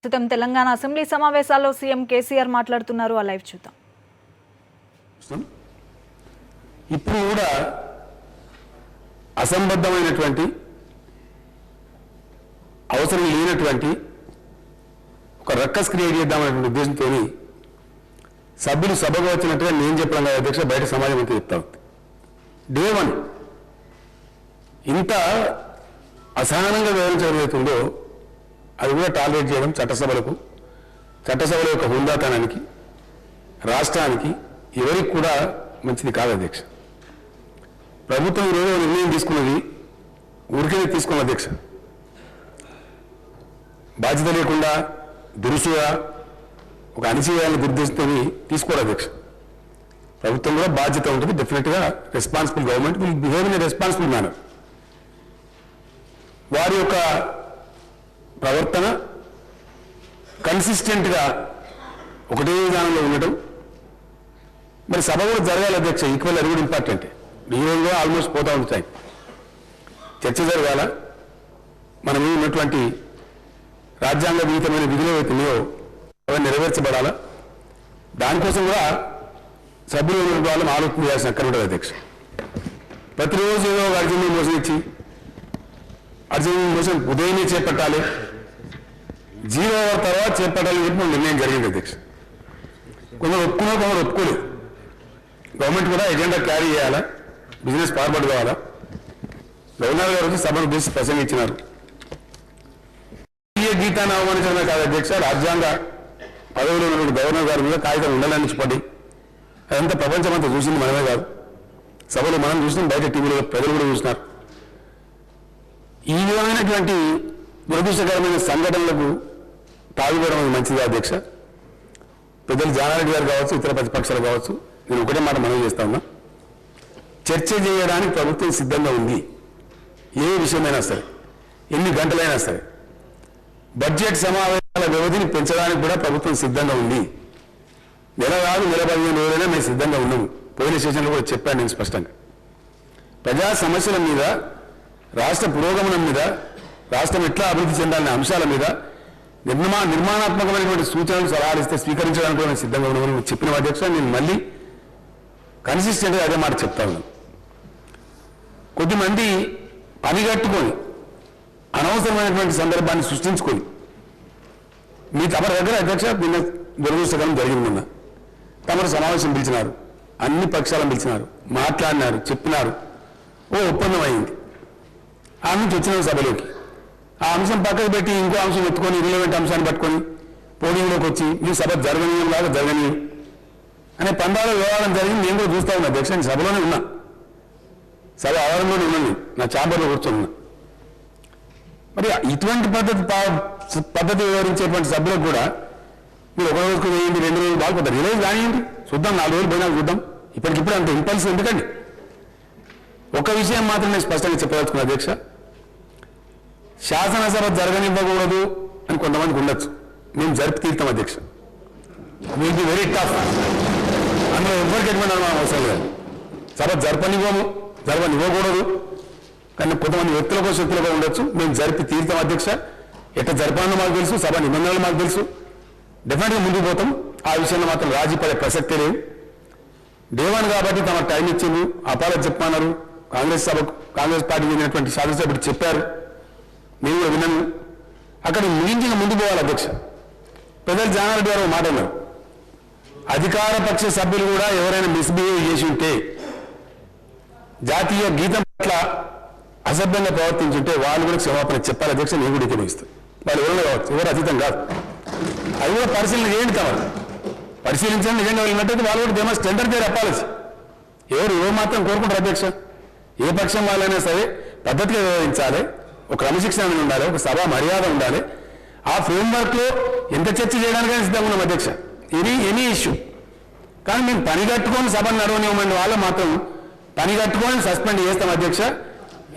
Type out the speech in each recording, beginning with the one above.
ప్రస్తుతం తెలంగాణ అసెంబ్లీ సమావేశాల్లో సీఎం కేసీఆర్ మాట్లాడుతున్నారు. ఆ లైవ్ చూద్దాం. ఇప్పుడు కూడా అసంబద్ధమైనటువంటి అవసరం లేనటువంటి ఒక రక్కస్ క్రియేట్ చేద్దామనేటువంటి ఉద్దేశంతో సభ్యులు సభకు వచ్చినట్టుగా నేను చెప్పడం కదా అధ్యక్ష, బయట సమాజం అంతా చెప్తా ఉంది. డే 1 ఇంత అసహనంగా వివరించడం అవుతుందో అది కూడా టాలరేట్ చేయడం చట్టసభల యొక్క హుందాతనానికి, రాష్ట్రానికి ఎవరికి కూడా మంచిది కాదు అధ్యక్ష. ప్రభుత్వం ఈరోజు నిర్ణయం తీసుకున్నది ఊరికే తీసుకున్న అధ్యక్ష, బాధ్యత లేకుండా దురుసుగా ఒక అణిచివేయాలని దుర్దేశంతో తీసుకోరు అధ్యక్ష. ప్రభుత్వం కూడా బాధ్యత ఉంటుంది. డెఫినెట్గా responsible government will behave in a responsible manner. వారి యొక్క ప్రవర్తన కన్సిస్టెంట్గా ఒకటే విధానంలో ఉండటం, మరి సభ కూడా జరగాలి అధ్యక్ష. ఈక్వల్ అది కూడా ఇంపార్టెంట్. నియోజకవర్గంలో ఆల్మోస్ట్ పోతా ఉంది టైం. చర్చ జరగాల. మనం ఉన్నటువంటి రాజ్యాంగ విహితమైన విధులు అవుతున్నాయో అవి నెరవేర్చబడాలా. దానికోసం కూడా సభ్యులు వాళ్ళని ఆలోచన చేయాల్సిన అక్కడ ఉంటుంది అధ్యక్ష. ప్రతిరోజు ఏదో ఒక అర్జెంట్ మోసం ఇచ్చి అర్జెంట్ మోసం ఉదయమే చేపట్టాలి, 0 hour తర్వాత చేపట్టాలని చెప్పి మనం నిర్ణయం జరిగింది అధ్యక్ష. కొందరు ఒప్పుకున్నారు, కొందరు ఒప్పుకోలేదు. గవర్నమెంట్ కూడా ఎజెండా క్యారీ చేయాలా, బిజినెస్ ఫార్వర్డ్ కావాలా. గవర్నర్ గారు వచ్చి సభను ఉద్దేశించి ప్రసంగించినారు. గీతాన్ని అవమానించడమే కాదు అధ్యక్ష, రాజ్యాంగ పదవిలో ఉన్నటువంటి గవర్నర్ గారి మీద కాగితం ఉండాలని పడి అదంతా ప్రపంచం అంతా చూసింది మనమే కాదు. సభలో మనం చూసినాం, బయట టీవీలో ప్రజలు కూడా చూసినారు. ఈ విధమైనటువంటి దురదృష్టకరమైన సంఘటనలకు తావివ్వడం మంచిది అధ్యక్ష. పెద్దలు జానారెడ్డి గారు కావచ్చు, ఇతర ప్రతిపక్షాలు కావచ్చు, నేను ఒకటే మాట మనవి చేస్తా ఉన్నా, చర్చ చేయడానికి ప్రభుత్వం సిద్ధంగా ఉంది. ఏ విషయమైనా సరే, ఎన్ని గంటలైనా సరే. బడ్జెట్ సమావేశాల వ్యవధిని పెంచడానికి కూడా ప్రభుత్వం సిద్ధంగా ఉంది. నెల కాదు, నెల 15 రోజులైనా మేము సిద్ధంగా ఉన్నాము. పోలీస్ స్టేషన్లో కూడా చెప్పాను నేను స్పష్టంగా. ప్రజా సమస్యల మీద, రాష్ట్ర పురోగమనం మీద, రాష్ట్రం ఎట్లా అభివృద్ధి చెందాలనే అంశాల మీద నిర్మాణాత్మకమైనటువంటి సూచనలు సలహాలు ఇస్తే స్వీకరించడానికి కూడా మేము సిద్ధంగా ఉన్నామని చెప్పిన అధ్యక్ష. నేను మళ్ళీ కన్సిస్టెంట్గా అదే మాట చెప్తా ఉన్నాను. కొద్దిమంది పనిగట్టుకొని అనవసరమైనటువంటి సందర్భాన్ని సృష్టించుకొని మీ తమరి దగ్గర అధ్యక్ష నిన్న దురదృష్టకరం జరిగిందన్న తమరు సమావేశం పిలిచినారు, అన్ని పక్షాలను పిలిచినారు, మాట్లాడినారు, చెప్పినారు, ఒప్పందం అయింది. ఆ నుంచి వచ్చిన సభలోకి ఆ అంశం పక్కకు పెట్టి ఇంకో అంశం ఎత్తుకొని రిలవెంట్ అంశాన్ని పట్టుకొని పోడియంలోకి వచ్చి ఈ సభ జరగనీయం లాగా జరగనీయం అనే పందాల వ్యవహారం జరిగింది. నేను కూడా చూస్తా ఉన్నా అధ్యక్ష. నేను సభలోనే ఉన్నా, సభ ఆవరణలోనే ఉన్నాను, నా ఛాంబర్లో కూర్చొని. మరి ఇటువంటి పద్ధతి వివరించేటువంటి సభ్యులకు కూడా మీరు 1 రోజుకు వేయండి, 2 రోజులు బాగుపడతారు, 2 రోజులు కానివ్వండి, చూద్దాం, 4 రోజులు పోయినా చూద్దాం. ఇప్పటికిప్పుడు అంత ఇంపల్స్ ఎందుకండి? ఒక విషయం మాత్రం నేను స్పష్టంగా చెప్పదలుచుకున్నా అధ్యక్ష, శాసనసభ జరగనివ్వకూడదు అని కొంతమందికి ఉండొచ్చు. మేము జరిపి తీరుతాం అధ్యక్ష. Will be very tough. అందులో ఎవరికి ఎటువంటి అనుమానం అవసరం లేదు. సభ జరపనివ్వకూడదు కానీ కొంతమంది వ్యక్తులకో శక్తులకో ఉండొచ్చు. మేము జరిపి తీరుతాం అధ్యక్ష. ఎట్లా జరపాలనో మాకు తెలుసు, సభ నిబంధనలు మాకు తెలుసు. డెఫినెట్గా ముందుకు పోతాం. ఆ విషయంలో మాత్రం రాజీ పడే ప్రసక్తే లేదు. డే 1 కాబట్టి తమ టైం ఇచ్చింది, అపాలజీ చెప్పమన్నారు. కాంగ్రెస్ పార్టీ చెందినటువంటి శాసనసభ్యుడు చెప్పారు, నేను కూడా విన్నాను. అక్కడ ముగించిన ముందు పోవాలి అధ్యక్ష. పెద్దలు జానారెడ్డి గారు మాట అన్నారు, అధికార పక్ష సభ్యులు కూడా ఎవరైనా మిస్బిహేవ్ చేసి ఉంటే, జాతీయ గీతం పట్ల అసభ్యంగా ప్రవర్తించుంటే వాళ్ళు కూడా క్షమాపణ చెప్పాలి అధ్యక్ష. నేను కూడా ఎక్కిపిస్తాను. వాళ్ళు ఎవరైనా కావచ్చు, ఎవరు అతీతం కాదు. అది కూడా పరిశీలన చేయండి. కావాలి పరిశీలించండి. నిజంగా వెళ్ళినట్టయితే వాళ్ళు కూడా they must tender their apology. ఎవరు మాత్రం కోరుకుంటారు అధ్యక్ష. ఏ పక్షం వాళ్ళైనా సరే పద్ధతిగా వ్యవహరించాలి, ఒక క్రమశిక్షణ ఉండాలి, ఒక సభ మర్యాద ఉండాలి. ఆ ఫ్రేమ్వర్క్లో ఎంత చర్చ చేయడానికైనా సిద్ధంగా ఉన్నాం అధ్యక్ష, ఎనీ ఇష్యూ. కానీ మేము పని కట్టుకొని సభను నడవనివ్వమని వాళ్ళు మాత్రం పని కట్టుకొని సస్పెండ్ చేస్తాం అధ్యక్ష.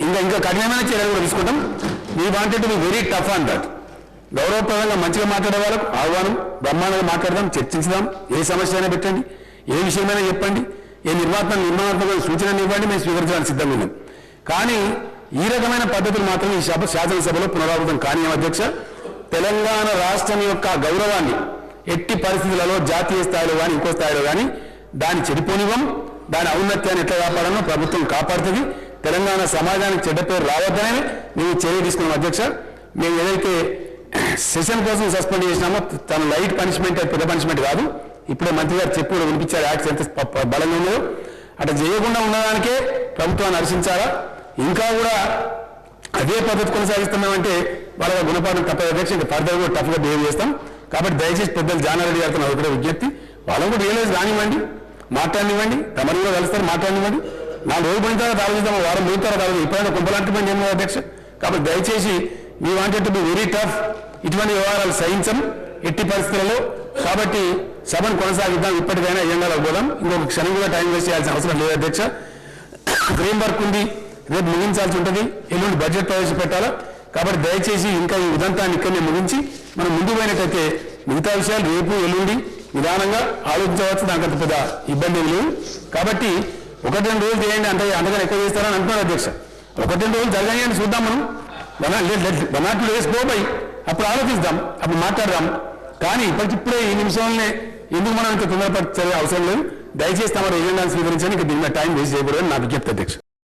ఇంకా కఠినమైన చర్యలు కూడా తీసుకుంటాం. We wanted to be very tough on that. గౌరవప్రదంగా మంచిగా మాట్లాడే వాళ్ళకు ఆహ్వానం, బ్రహ్మాండంగా మాట్లాడదాం, చర్చించుదాం. ఏ సమస్య అయినా పెట్టండి, ఏ విషయమైనా చెప్పండి, ఏ నిర్మాణాత్మక సూచనలు ఇవ్వండి, మేము స్వీకరించడానికి సిద్ధంగా ఉన్నాం. కానీ ఈ రకమైన పద్ధతులు మాత్రం ఈ శాసనసభలో పునరావృతం కానీయం అధ్యక్ష. తెలంగాణ రాష్ట్రం యొక్క గౌరవాన్ని ఎట్టి పరిస్థితులలో జాతీయ స్థాయిలో కానీ ఇంకో స్థాయిలో కానీ దాన్ని చెడిపోనివ్వం. దాని ఔన్నత్యాన్ని ఎట్లా కాపాడనో ప్రభుత్వం కాపాడుతుంది. తెలంగాణ సమాజానికి చెడ్డ పేరు రావద్దనే మేము చర్య తీసుకున్నాం అధ్యక్ష. మేము ఏదైతే సెషన్ కోసం సస్పెండ్ చేసినామో తన లైట్ పనిష్మెంట్ పెద్ద పనిష్మెంట్ కాదు. ఇప్పుడే మంత్రి గారు చెప్పి కూడా వినిపించారు యాక్ట్స్ ఎంత బలంగా ఉన్నదో. అట్లా చేయకుండా ఉన్నదానికే ప్రభుత్వాన్ని హర్షించాలా. ఇంకా కూడా అదే పద్ధతి కొనసాగిస్తున్నామంటే వాళ్ళ గుణపాఠం తప్పదు అధ్యక్ష. ఇంకా ఫర్దర్ కూడా టఫ్గా బిహేవ్ చేస్తాం. కాబట్టి దయచేసి పెద్దలు జానారెడ్డి గారితో నాకు కూడా విజ్ఞప్తి, వాళ్ళకు కూడా రియలైజ్ కానివ్వండి, మాట్లాడినివ్వండి, తమరు కూడా కలుస్తారు మాట్లాడినివ్వండి. 4 రోజులు పోయిన తర్వాత ఆలోచిద్దాం, వారం పోయిన తర్వాత ఆలోచన. ఇప్పుడైనా కుంపలాంటి ఏమో అధ్యక్ష. కాబట్టి దయచేసి మీ wanted to be very tough. ఇటువంటి వ్యవహారాలు సహించం ఎట్టి పరిస్థితులలో. కాబట్టి సభను కొనసాగిద్దాం. ఇప్పటికైనా ఎజెండాలకు పోదాం. ఇంకొక క్షణం కూడా టైం వేస్ట్ చేయాల్సిన అవసరం లేదు అధ్యక్ష. ఫ్రేమ్ వర్క్ ఉంది, రేపు ముగించాల్సి ఉంటుంది, ఎల్లుండి బడ్జెట్ ప్రవేశపెట్టాలా. కాబట్టి దయచేసి ఇంకా ఈ ఉదంతాన్ని ఇక్కడనే ముగించి మనం ముందుకు పోయినట్టయితే మిగతా విషయాలు రేపు ఎల్లుండి నిదానంగా ఆలోచించవచ్చు. దానికంత పెద్ద ఇబ్బంది లేవు. కాబట్టి 1-2 రోజులు చేయండి, అంతగా ఎక్కువ చేస్తారని అంటున్నారు అధ్యక్ష. 1-2 రోజులు జరగని చూద్దాం. మనం 1 or 2 days పోయి అప్పుడు ఆలోచిద్దాం, అప్పుడు మాట్లాడదాం. కానీ ఇప్పటికిప్పుడే ఈ నిమిషంలోనే ఎందుకు మనం ఇంత తొందరపడే అవసరం లేదు. దయచేసి తమ ఎజెండాను స్వీకరించండి. ఇంకా దీని మీద టైం వేస్ట్ చేయకూడదని నా విజ్ఞప్తి అధ్యక్ష.